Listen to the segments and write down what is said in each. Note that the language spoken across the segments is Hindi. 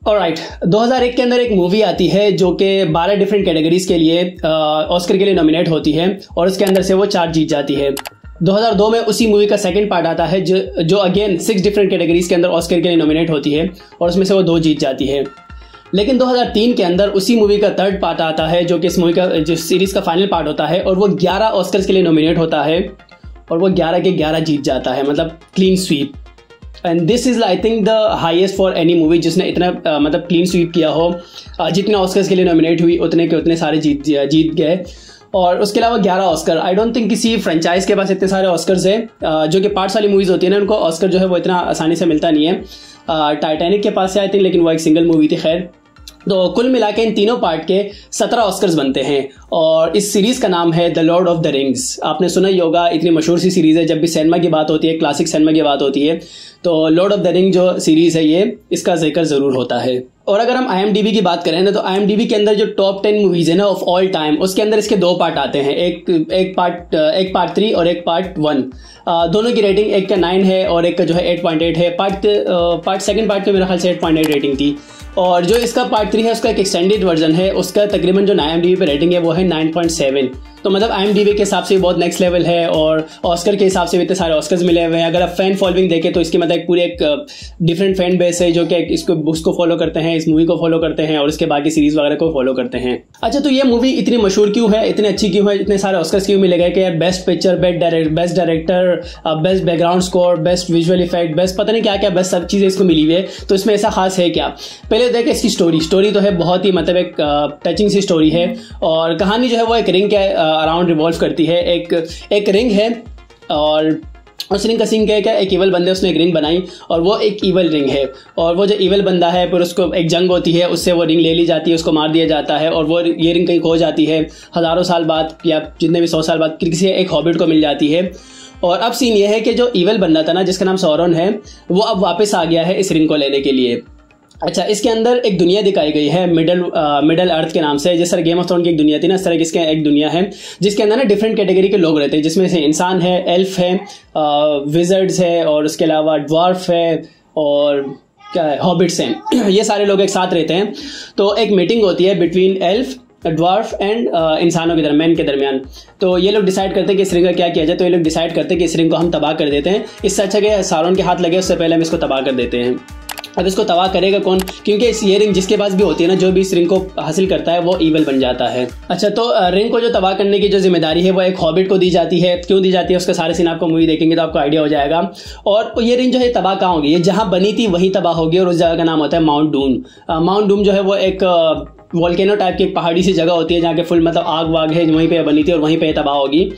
ऑलराइट, 2001 के अंदर एक मूवी आती है जो कि 12 डिफरेंट कैटेगरीज के लिए ऑस्कर के लिए नॉमिनेट होती है और उसके अंदर से वो 4 जीत जाती है। 2002 में उसी मूवी का सेकंड पार्ट आता है जो अगेन 6 डिफरेंट कैटेगरीज के अंदर ऑस्कर के लिए नॉमिनेट होती है और उसमें से वो 2 जीत जाती है। लेकिन 2003 के अंदर उसी मूवी का थर्ड पार्ट आता है जो कि इस मूवी का जो सीरीज का फाइनल पार्ट होता है और वो 11 ऑस्कर्स के लिए नॉमिनेट होता है और वो 11 के 11 जीत जाता है, मतलब clean sweep. And this is I think the highest for any movie जिसने इतना मतलब क्लीन स्वीप किया हो। जितने ऑस्कर्स के लिए नॉमिनेट हुई उतने के उतने सारे जीत गए। और उसके अलावा 11 ऑस्कर, आई डोंट थिंक किसी फ्रेंचाइज के पास इतने सारे ऑस्कर्स है। जो कि पार्ट्स वाली मूवीज होती है ना, उनको ऑस्कर जो है वो इतना आसानी से मिलता नहीं है। टाइटैनिक के पास है आई थिंक, लेकिन वो एक सिंगल मूवी थी। खैर, तो कुल मिला के इन तीनों पार्ट के 17 ऑस्कर्स बनते हैं और इस सीरीज का नाम है the Lord of the rings. आपने सुना ही होगा, इतनी मशहूर सी सीरीज है। जब भी सिनेमा की बात होती है, क्लासिक सिनेमा की बात होती है, तो लॉर्ड ऑफ द रिंग जो सीरीज है ये इसका जिक्र जरूर होता है। और अगर हम IMDb की बात करें ना, तो IMDb के अंदर जो टॉप 10 मूवीज है ना ऑफ ऑल टाइम, उसके अंदर इसके 2 पार्ट आते हैं, एक पार्ट 3 और एक पार्ट 1। दोनों की रेटिंग, एक का 9 है और एक का जो है 8.8 है। पार्ट सेकंड पार्ट के मेरे ख्याल से 8.8 रेटिंग थी। और जो इसका पार्ट 3 है उसका एक एक्सटेंडेड वर्जन है, उसका तकरीबन जो IMDb पे रेटिंग है वो है 9.7। तो मतलब IMDb के हिसाब से बहुत नेक्स्ट लेवल है और ऑस्कर के हिसाब से भी इतने सारे ऑस्कर्स मिले हुए हैं। अगर आप फैन फॉलोइंग देखें तो इसकी मतलब पूरी एक डिफरेंट फैन बेस है जो कि उसको फॉलो करते हैं, इस मूवी को फॉलो करते हैं और इसके बाकी सीरीज वगैरह को फॉलो करते हैं। अच्छा, तो ये मूवी इतनी मशहूर क्यों है, इतनी अच्छी क्यों है, इतने सारे ऑस्कर्स क्यों मिले गए कि यार best picture, best director, best background score, best visual effect, best पता नहीं क्या क्या बेस्ट सब चीज़ें इसको मिली हुई है। तो इसमें ऐसा खास है क्या? पहले देखें इसकी स्टोरी तो है बहुत ही मतलब एक टचिंग सी स्टोरी है। और कहानी जो है वो एक रिंग के अराउंड रिवॉल्व करती है। एक रिंग है और उस रिंग का सीन क्या है, क्या एक ईवल बंदे उसने एक रिंग बनाई और वो एक ईवल रिंग है। और वो जो ईवल बंदा है फिर उसको एक जंग होती है, उससे वो रिंग ले ली जाती है, उसको मार दिया जाता है और वो ये रिंग कहीं खो जाती है। हज़ारों साल बाद या जितने भी 100 साल बाद किसी एक हॉबिट को मिल जाती है। और अब सीन ये है कि जो ईवल बंदा था ना, जिसका नाम सौरन है, वो अब वापस आ गया है इस रिंग को लेने के लिए। अच्छा, इसके अंदर एक दुनिया दिखाई गई है मिडल अर्थ के नाम से। जिस तरह गेम ऑफ थ्रोन की एक दुनिया थी ना, इस तरह की इसके एक दुनिया है जिसके अंदर ना डिफरेंट कैटेगरी के लोग रहते हैं, जिसमें से इंसान है, एल्फ है, विजर्ड्स है और उसके अलावा ड्वार्फ है और क्या है, हॉबिट्स हैं। ये सारे लोग एक साथ रहते हैं। तो एक मीटिंग होती है बिटवीन एल्फ, ड्वार्फ एंड इंसानों के दरमियान तो ये लोग डिसाइड करते हैं कि इस रिंग का क्या किया जाए। तो ये लोग डिसाइड करते हैं कि इस रिंग को हम तबाह कर देते हैं। इससे अच्छा कि सारोन के हाथ लगे उससे पहले हम इसको तबाह कर देते हैं। अब इसको तबाह करेगा कौन? क्योंकि इस ये रिंग जिसके पास भी होती है ना, जो भी इस रिंग को हासिल करता है वो ईवल बन जाता है। अच्छा, तो रिंग को जो तबाह करने की जो जिम्मेदारी है वो एक हॉबिट को दी जाती है। क्यों दी जाती है उसका सारे सीन आपको मूवी देखेंगे तो आपको आइडिया हो जाएगा। और ये रिंग जो है तबाह कहाँ होगी, ये जहाँ बनी थी वही तबाह होगी और उस जगह का नाम होता है माउंट डूम। माउंट डूम जो है वो एक वोल्केनो टाइप की एक पहाड़ी सी जगह होती है जहाँ के फुल मतलब आग वाग है, वहीं पे बनी थी और वहीं पे तबाह होगी।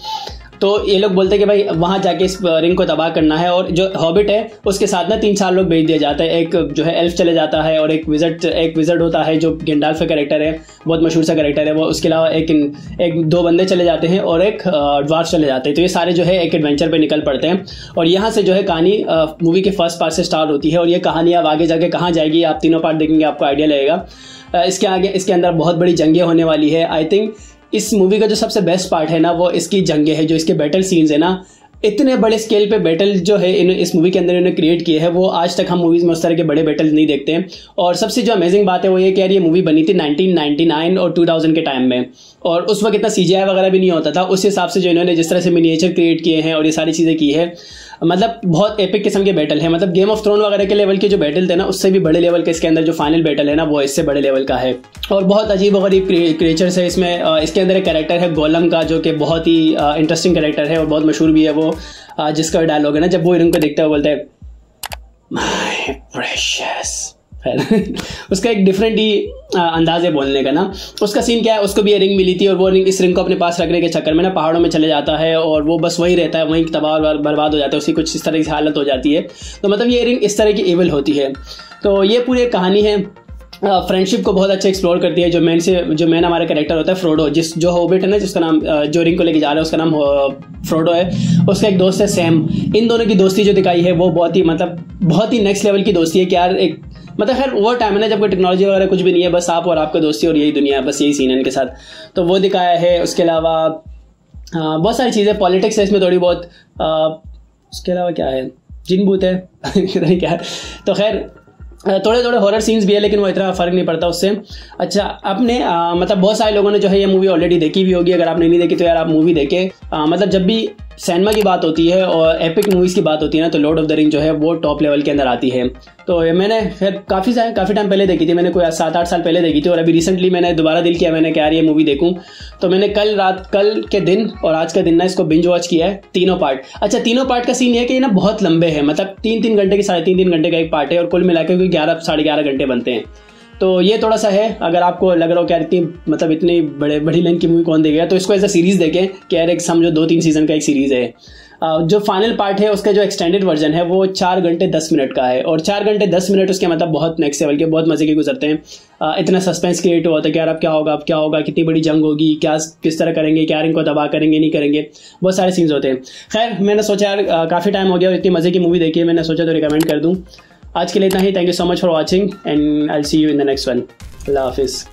तो ये लोग बोलते हैं कि भाई वहां जाके इस रिंग को तबाह करना है। और जो हॉबिट है उसके साथ ना 3-4 लोग भेज दिया जाता है। एक जो है एल्फ चले जाता है और एक विजर्ड होता है जो गेंडाल्फ का कैरेक्टर है, बहुत मशहूर सा कैरेक्टर है वो। उसके अलावा एक 2 बंदे चले जाते हैं और एक ड्वार्फ चले जाते हैं। तो ये सारे जो है एक एडवेंचर पे निकल पड़ते हैं और यहाँ से जो है कहानी मूवी के फर्स्ट पार्ट से स्टार्ट होती है। और ये कहानी अब आगे जाके कहाँ जाएगी, आप तीनों पार्ट देखेंगे आपको आइडिया लगेगा। इसके अंदर बहुत बड़ी जंगें होने वाली है। आई थिंक इस मूवी का जो सबसे बेस्ट पार्ट है ना वो इसकी जंगें है, जो इसके बैटल सीन्स है ना, इतने बड़े स्केल पे बैटल जो है इस मूवी के अंदर इन्होंने क्रिएट किए हैं, वो आज तक हम मूवीज में उस तरह के बड़े बैटल नहीं देखते हैं। और सबसे जो अमेजिंग बात है वो ये कि यार ये मूवी बनी थी 1999 और 2000 के टाइम में, और उस वक्त इतना CGI वगैरह भी नहीं होता था। उस हिसाब से जो इन्होंने जिस तरह से मिनिएचर क्रिएट किए हैं और ये सारी चीज़ें की है, मतलब बहुत एपिक किस्म के बैटल है। मतलब गेम ऑफ थ्रोन वगैरह के लेवल के जो बैटल थे ना, उससे भी बड़े लेवल के इसके अंदर जो फाइनल बैटल है ना वो इससे बड़े लेवल का है। और बहुत अजीब और गरीब क्रिएचर्स है इसमें। इसके अंदर एक कैरेक्टर है गोलम का, जो कि बहुत ही इंटरेस्टिंग कैरेक्टर है और बहुत मशहूर भी है वो। जिसका डायलॉग है ना, जब वो इनको देखता है बोलता है माय प्रेशियस। उसका एक डिफरेंट ही अंदाज है बोलने का ना। उसका सीन क्या है, उसको भी ये रिंग मिली थी और वो रिंग इस रिंग को अपने पास रखने के चक्कर में ना पहाड़ों में चले जाता है और वो बस वही रहता है, वहीं तबाह बर्बाद हो जाता है, उसकी कुछ इस तरह की हालत हो जाती है। तो मतलब ये रिंग इस तरह की इविल होती है। तो ये पूरी एक कहानी है, फ्रेंडशिप को बहुत अच्छा एक्सप्लोर करती है। जो मेन हमारा कैरेक्टर होता है फ्रोडो, जो हॉबिट है ना, जिसका नाम जो रिंग को लेके जा रहा है उसका नाम फ्रोडो है। उसका एक दोस्त है सैम। इन दोनों की दोस्ती जो दिखाई है वो बहुत ही नेक्स्ट लेवल की दोस्ती है कि यार एक मतलब खैर वो टाइम है ना जब कोई टेक्नोलॉजी वगैरह कुछ भी नहीं है, बस आप और आपका दोस्ती और यही दुनिया है, बस यही सीन है इनके साथ। तो वो दिखाया है। उसके अलावा बहुत सारी चीज़ें, पॉलिटिक्स है इसमें थोड़ी बहुत। उसके अलावा क्या है, जिन भूत है क्या है। तो खैर थोड़े थोड़े हॉरर सीन्स भी है, लेकिन वो इतना फर्क नहीं पड़ता उससे। अच्छा, आपने मतलब बहुत सारे लोगों ने जो है ये मूवी ऑलरेडी देखी भी होगी। अगर आपने नहीं देखी तो यार आप मूवी देखें। मतलब जब भी सिनेमा की बात होती है और एपिक मूवीज़ की बात होती है ना, तो लॉर्ड ऑफ द रिंग जो है वो टॉप लेवल के अंदर आती है। तो मैंने फिर काफ़ी टाइम पहले देखी थी, मैंने कोई 7-8 साल पहले देखी थी, और अभी रिसेंटली मैंने दोबारा दिल किया, मैंने कहा यार ये मूवी देखूं। तो मैंने कल के दिन और आज का दिन ना इसको बिंज वॉच किया है, तीनों पार्ट। अच्छा, तीनों पार्ट का सीन ये है कि ना बहुत लंबे हैं, मतलब 3-3 घंटे की 3.5 घंटे का एक पार्ट है, और कुल मिलाकर 11-11.5 घंटे बनते हैं। तो ये थोड़ा सा है, अगर आपको लग रहा हो कि यार इतनी बड़ी लेंथ की मूवी कौन देखेगा, तो इसको एज अ सीरीज़ देखें कि यार एक समझो 2-3 सीजन का एक सीरीज़ है। जो फाइनल पार्ट है उसका जो एक्सटेंडेड वर्जन है वो 4 घंटे 10 मिनट का है, और 4 घंटे 10 मिनट उसके मतलब बहुत नेक्स्ट लेवल के, बहुत मजे के गुजरते हैं। इतना सस्पेंस क्रिएट हुआ था कि यार अब क्या होगा, कितनी बड़ी जंग होगी, किस तरह करेंगे, क्या इनको तबाह करेंगे, नहीं करेंगे, बहुत सारे सीन्स होते हैं। खैर, मैंने सोचा यार काफ़ी टाइम हो गया और इतनी मजे की मूवी देखी है, मैंने सोचा तो रिकमेंड कर दूँ। आज के लिए इतना ही। Thank you so much for watching and I will see you in the next one. अल्लाह हाफिज़।